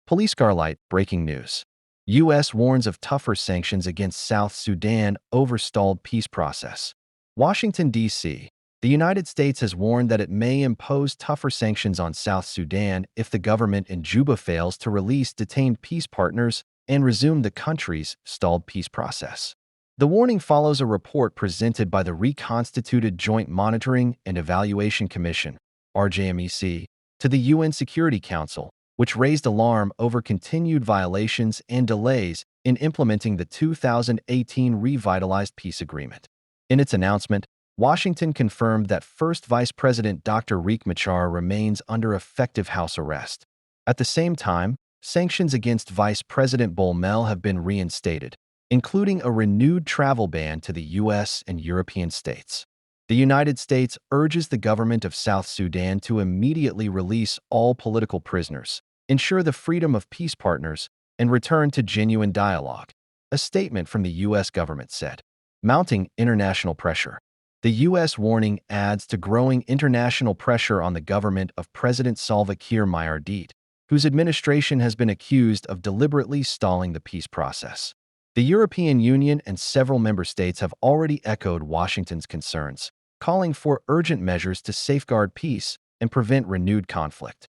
Police Garlight breaking news. U.S. warns of tougher sanctions against South Sudan over stalled peace process. Washington, D.C. The United States has warned that it may impose tougher sanctions on South Sudan if the government in Juba fails to release detained peace partners and resume the country's stalled peace process. The warning follows a report presented by the reconstituted Joint Monitoring and Evaluation Commission, RJMEC, to the UN Security Council, which raised alarm over continued violations and delays in implementing the 2018 revitalized peace agreement. In its announcement, Washington confirmed that First Vice President Dr. Riek Machar remains under effective house arrest. At the same time, sanctions against Vice President Bolmel have been reinstated, including a renewed travel ban to the U.S. and European states. The United States urges the government of South Sudan to immediately release all political prisoners, ensure the freedom of peace partners, and return to genuine dialogue, a statement from the U.S. government said. Mounting international pressure. The U.S. warning adds to growing international pressure on the government of President Salva Kiir Mayardit, whose administration has been accused of deliberately stalling the peace process. The European Union and several member states have already echoed Washington's concerns, calling for urgent measures to safeguard peace and prevent renewed conflict.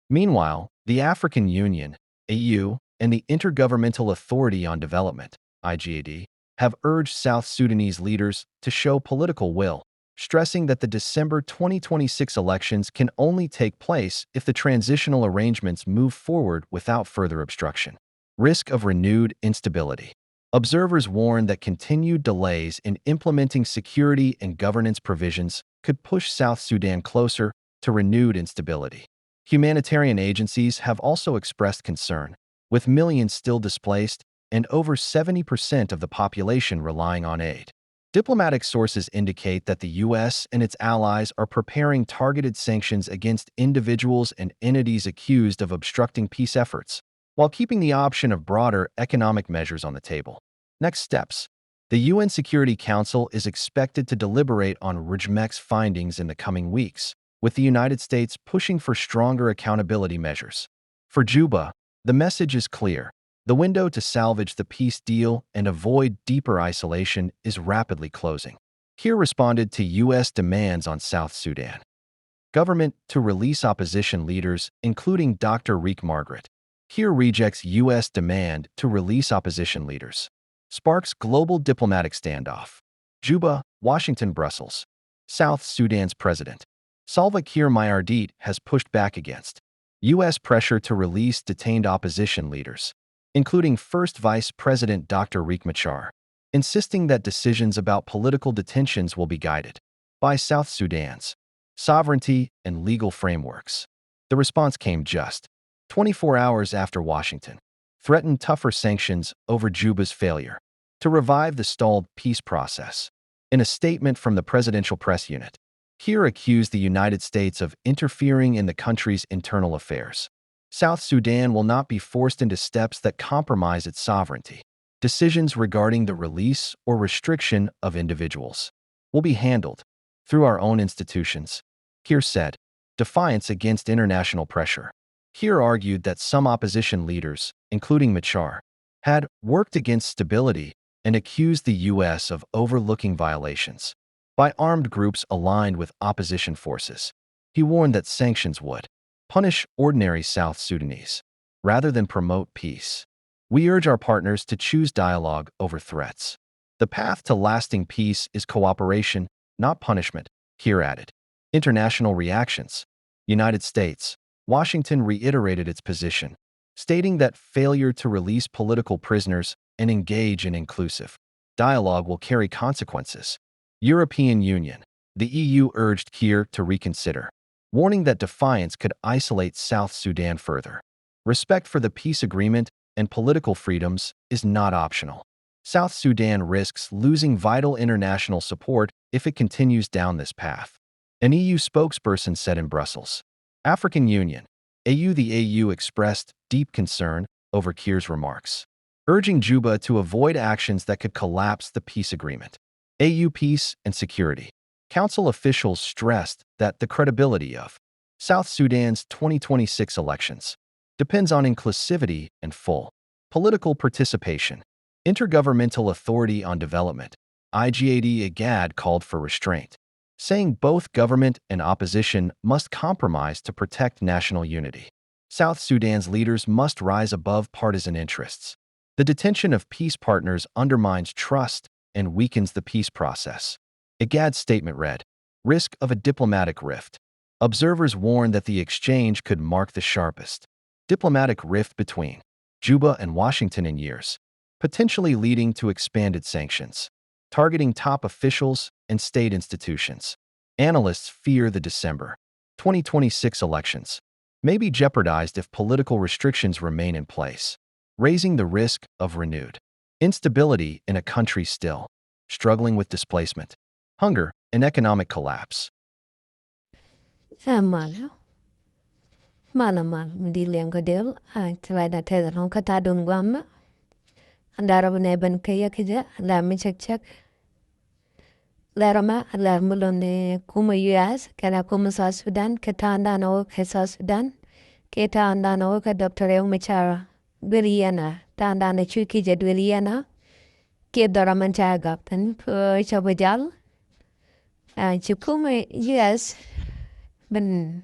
Meanwhile, the African Union, AU, and the Intergovernmental Authority on Development, IGAD, have urged South Sudanese leaders to show political will, stressing that the December 2026 elections can only take place if the transitional arrangements move forward without further obstruction. Risk of renewed instability. Observers warn that continued delays in implementing security and governance provisions could push South Sudan closer to renewed instability. Humanitarian agencies have also expressed concern, with millions still displaced and over 70% of the population relying on aid. Diplomatic sources indicate that the U.S. and its allies are preparing targeted sanctions against individuals and entities accused of obstructing peace efforts, while keeping the option of broader economic measures on the table. Next steps. The UN Security Council is expected to deliberate on RJMEC's findings in the coming weeks, with the United States pushing for stronger accountability measures. For Juba, the message is clear. The window to salvage the peace deal and avoid deeper isolation is rapidly closing. Kiir responded to U.S. demands on South Sudan. Government to release opposition leaders, including Dr. Riek Machar. Kiir rejects U.S. demand to release opposition leaders. Sparks global diplomatic standoff. Juba, Washington, Brussels. South Sudan's president Salva Kiir Mayardit has pushed back against U.S. pressure to release detained opposition leaders, including First Vice President Dr. Riek Machar, insisting that decisions about political detentions will be guided by South Sudan's sovereignty and legal frameworks. The response came just 24 hours after Washington threatened tougher sanctions over Juba's failure to revive the stalled peace process. In a statement from the presidential press unit, Kiir accused the United States of interfering in the country's internal affairs. South Sudan will not be forced into steps that compromise its sovereignty. Decisions regarding the release or restriction of individuals will be handled through our own institutions, Kiir said. Defiance against international pressure. Kiir argued that some opposition leaders, including Machar, had worked against stability and accused the U.S. of overlooking violations by armed groups aligned with opposition forces. He warned that sanctions would punish ordinary South Sudanese rather than promote peace. We urge our partners to choose dialogue over threats. The path to lasting peace is cooperation, not punishment, Kiir added. International reactions. United States. Washington reiterated its position, stating that failure to release political prisoners and engage in inclusive dialogue will carry consequences. European Union. The EU urged Kiir to reconsider, warning that defiance could isolate South Sudan further. Respect for the peace agreement and political freedoms is not optional. South Sudan risks losing vital international support if it continues down this path, an EU spokesperson said in Brussels. African Union. AU. The AU expressed deep concern over Kiir's remarks, urging Juba to avoid actions that could collapse the peace agreement. AU Peace and Security Council officials stressed that the credibility of South Sudan's 2026 elections depends on inclusivity and full political participation. Intergovernmental Authority on Development, IGAD, called for restraint, saying both government and opposition must compromise to protect national unity. South Sudan's leaders must rise above partisan interests. The detention of peace partners undermines trust and weakens the peace process. IGAD's statement read, "Risk of a diplomatic rift." Observers warn that the exchange could mark the sharpest diplomatic rift between Juba and Washington in years, potentially leading to expanded sanctions, targeting top officials and state institutions. Analysts fear the December 2026 elections may be jeopardized if political restrictions remain in place, raising the risk of renewed instability in a country still struggling with displacement, hunger, and economic collapse. Malamal mdiliam kadel tlaida teda non katadun guamma andara buneben kaya kija la mi check larama la mulone kuma US kana kuma South Sudan katanda no ke South Sudan keta anda no ka Dr. Machara Gwiliana tanda na chuki je Gwiliana ke daraman chagaptan chabajal chukuma US ben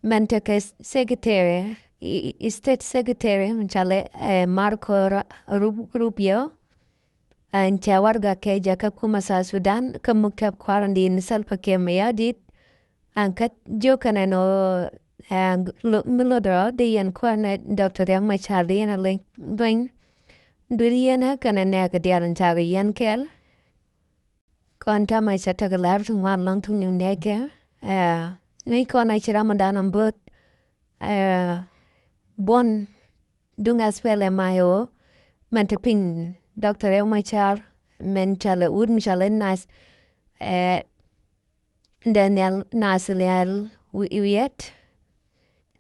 Menteke Secretary, State Secretary, Chale Marco Rubio, and Chawarga Keja Kakuma Sudan, Kamuktab quarantine Salpa Kemayadit, and Kat Jokanano and Milodra, the and Cornet Dr. Yama Charlie and a link doing Duriana can a negadian and Tari Yankel. Conta my Sataga Labs and one long to New Nega. Ni kon ay Ramadan ang but bon dunga spele mayo mentepin Dr. Elmachar men chale udn chale nas Daniel Nasilial wiet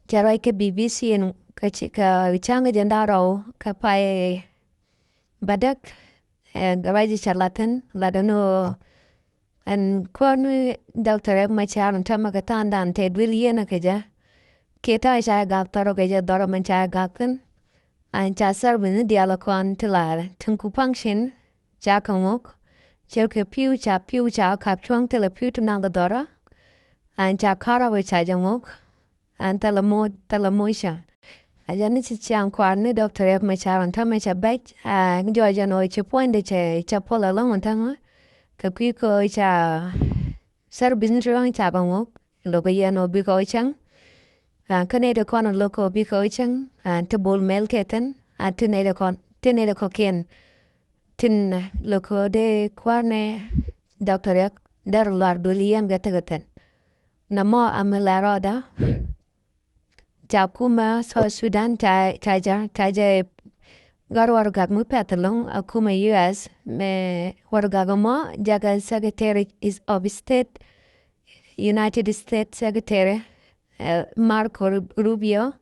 charai ke BBC en ka changa jandaro ka pai badak garaji charlatan ladano and kwanu Dr. Machar and Tamakatan dan Ted Williana kaja. Keta isha gaptaro kaja doroman cha gapkan. And chasar win the dialakon tilar. Tunku punction, chakamok. Chelke pew cha kapchuang till a pew to nang the dora. And chakara which I jamok. And talamoisha. Ajanichi chang kwarni Dr. Machar and Tamacha bet. And Georgia no point the chapola long on tongue. Kakwiko cha sar business rong cha bangok logo yano biko chang kaneda kon loco biko chang to bol mel keten tineda koken tin loco de kwarne Dr. Yak dar lar duliam gatagaten namo amalarada cha kuma so Sudan taja Garwargag mupatalong akuma US me wargagamo jaga Secretary of State United States Secretary Marco Rubio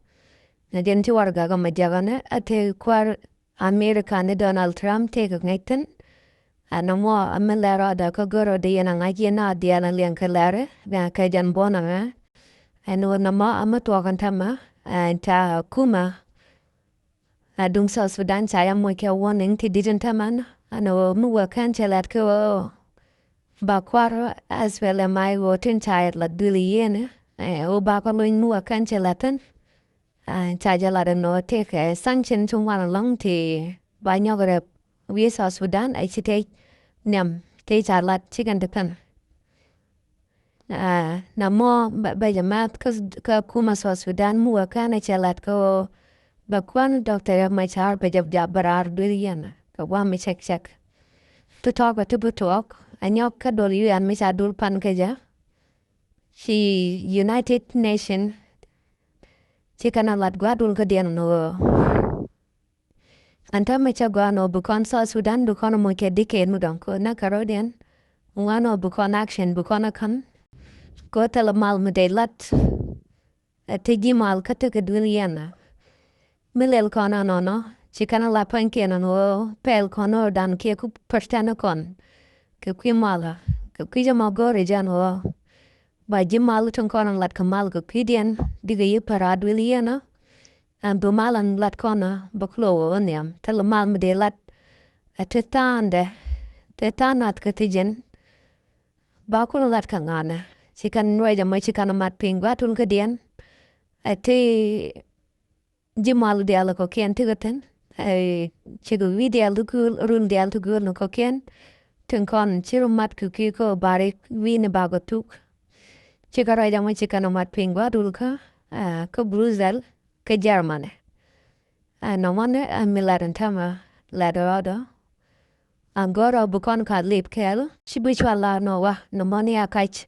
na denti wargagamo jagane ate kwar America ne Donald Trump take ngaitan anamo amelara da ko goro de yana ngaji na dia na lian kalare ba ka jan bona me anu nama amato kan tama ta kuma Dung South Sudan saya mo ke warning ti didn't taman ano muwa kan chelat ko ba kwaro as well am I wotin child la duli yen o ba ko loin muwa kan chelatan cha jala no take sanction chung wan long ti ba nyogre we South Sudan I chite nyam te chalat chicken depan na mo ba jamat ka kuma South Sudan muwa kan chelat ko Bakwan Dr. Machar Pajab Jabarar Durian, the one me check. To talk but to talk, and your cadol you and Miss Adul Pankaja. She United Nation. She cannot let Guadul Gadian no. And Tamacha Guano Bukon South Sudan, Bukono Moke Decade Mudanko, Nakarodian. One Bukon action, Bukonakan. Go tell a malmade lat. A Tigimal Katukaduliana. Milel kona nono, chikana la pankena no, pel kono dan kia ku perstana kon. Ke kui mala, ke kui jama gore jano. Ba jimal tun konan lat kamal ke pidian, diga yi parad wiliana. Bumalan lat kona baklo oniam. Talamal mede lat tetanat katijen. Bakul lat kangana. Chikan roida ma chikan mat pingwa tun kadian. Ati jimal diala ko ken tigaten. Chigu vidial tukul run dial tukul no ko ken. Tun kon chiru mat kuki ko barik vini bagotuk. Chika roida ma chikan mat pingwa dulka. Ko bruzel ke Germane. No mane milaran tama ladorado. Angora bukon ka lip kel. Shibuchwa la no wa no money akach.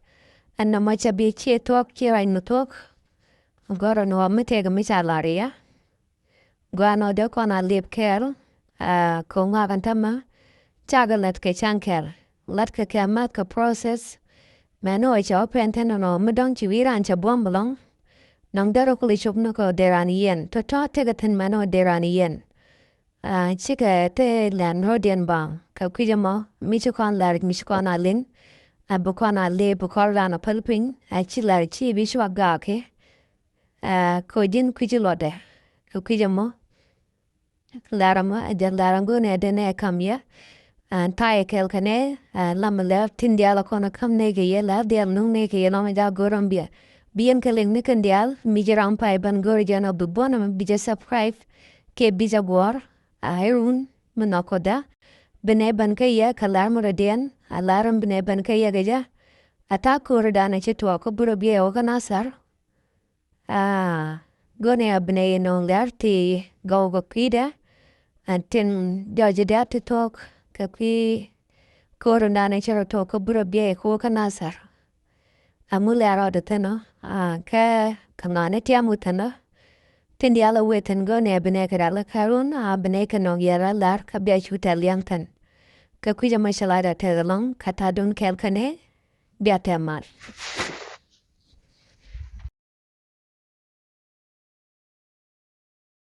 And no macha bi chi talk kira no talk. Angora no mitega michalaria. Guano de kona lip kel. Ko ngavan tama. Chaga let ke chankel. Let ke mat ka process. Mano icha open teno no medong chiwira ancha bombalong. Nang daro kuli chup no ko derani yen. To tegatin mano derani yen. Chika te lan rodian bang. Ka kujamo. Michukon larik michukon alin. Bukona le bukorana pelping. Chilar chi bishwa gake. Ko din kujilode. Ka kujamo. Larama. Larangune dene kamya. Taye kel kane. Lama lev tindiala kona kam nege ye lev dial nung nege ye lama da gorambia. Bien keling nikan dial, mijiram pa iban gorjana bubona bija subscribe ke bija war airun menokoda bene ban kaya kalar muradian alaram bene ban kaya gaja atakur dana chitu ko burabia oganasar gone abne no lerti go kida antin jajada to talk kapi korundana chero to ko burabia ko kanasar amularo de teno ka kanane tiamu teno tindi ala weten go ne bene kadala karun bene kano yara lar ka bia chuta liangtan ka kuja mashalada tegalong katadun kelkane bia temat